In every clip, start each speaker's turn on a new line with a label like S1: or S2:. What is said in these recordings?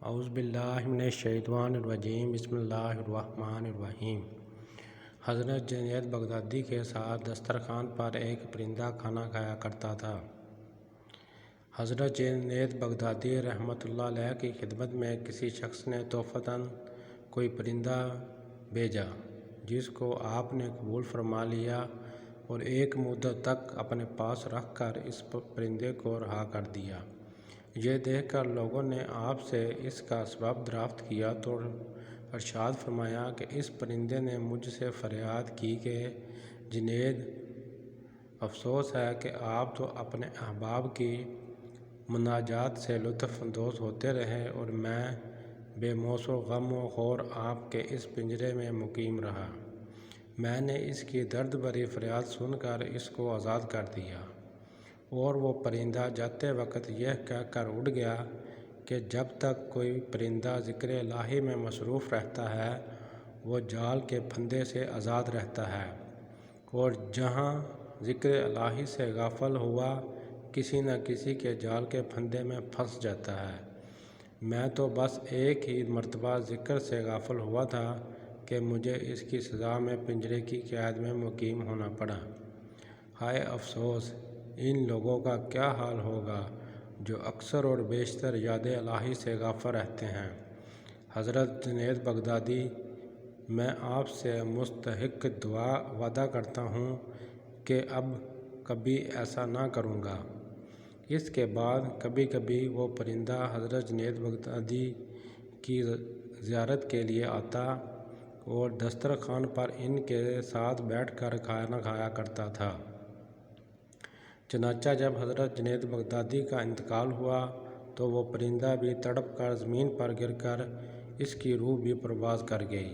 S1: اعوذ باللہ من الشیطان الرجیم بسم اللہ الرحمن الرحیم۔ حضرت جنید بغدادی کے ساتھ دسترخوان پر ایک پرندہ کھانا کھایا کرتا تھا۔ حضرت جنید بغدادی رحمۃ اللہ علیہ کی خدمت میں کسی شخص نے تحفتاً کوئی پرندہ بھیجا، جس کو آپ نے قبول فرما لیا اور ایک مدت تک اپنے پاس رکھ کر اس پرندے کو رہا کر دیا۔ یہ دیکھ کر لوگوں نے آپ سے اس کا سبب دریافت کیا تو ارشاد فرمایا کہ اس پرندے نے مجھ سے فریاد کی کہ جنید، افسوس ہے کہ آپ تو اپنے احباب کی مناجات سے لطف اندوز ہوتے رہے اور میں بے موس و غم و خور آپ کے اس پنجرے میں مقیم رہا۔ میں نے اس کی درد بھری فریاد سن کر اس کو آزاد کر دیا، اور وہ پرندہ جاتے وقت یہ کہہ کر اڑ گیا کہ جب تک کوئی پرندہ ذکر الہی میں مصروف رہتا ہے وہ جال کے پھندے سے آزاد رہتا ہے، اور جہاں ذکر الہی سے غافل ہوا کسی نہ کسی کے جال کے پھندے میں پھنس جاتا ہے۔ میں تو بس ایک ہی مرتبہ ذکر سے غافل ہوا تھا کہ مجھے اس کی سزا میں پنجرے کی قید میں مقیم ہونا پڑا۔ ہائے افسوس! ان لوگوں کا کیا حال ہوگا جو اکثر اور بیشتر یاد الہی سے غافل رہتے ہیں۔ حضرت جنید بغدادی: میں آپ سے مستحق دعا وعدہ کرتا ہوں کہ اب کبھی ایسا نہ کروں گا۔ اس کے بعد کبھی کبھی وہ پرندہ حضرت جنید بغدادی کی زیارت کے لیے آتا اور دسترخوان پر ان کے ساتھ بیٹھ کر کھانا کھایا کرتا تھا۔ چنانچہ جب حضرت جنید بغدادی کا انتقال ہوا تو وہ پرندہ بھی تڑپ کر زمین پر گر کر اس کی روح بھی پرواز کر گئی۔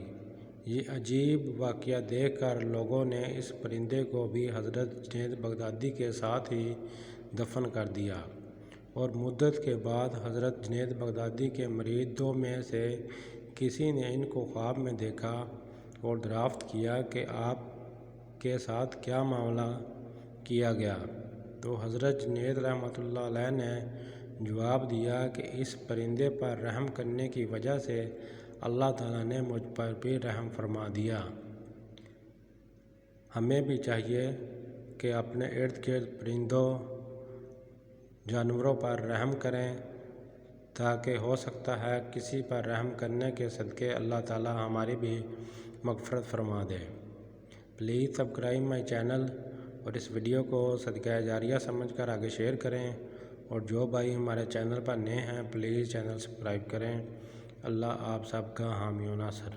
S1: یہ عجیب واقعہ دیکھ کر لوگوں نے اس پرندے کو بھی حضرت جنید بغدادی کے ساتھ ہی دفن کر دیا، اور مدت کے بعد حضرت جنید بغدادی کے مریدوں میں سے کسی نے ان کو خواب میں دیکھا اور دریافت کیا کہ آپ کے ساتھ کیا معاملہ کیا گیا، تو حضرت جنید رحمۃ اللہ علیہ نے جواب دیا کہ اس پرندے پر رحم کرنے کی وجہ سے اللہ تعالیٰ نے مجھ پر بھی رحم فرما دیا۔ ہمیں بھی چاہیے کہ اپنے ارد گرد پرندوں جانوروں پر رحم کریں، تاکہ ہو سکتا ہے کسی پر رحم کرنے کے صدقے اللہ تعالیٰ ہماری بھی مغفرت فرما دے۔ پلیز سبسکرائب مائی چینل اور اس ویڈیو کو صدقہ جاریہ سمجھ کر آگے شیئر کریں، اور جو بھائی ہمارے چینل پر نئے ہیں پلیز چینل سبسکرائب کریں۔ اللہ آپ سب کا حامی و ناصر۔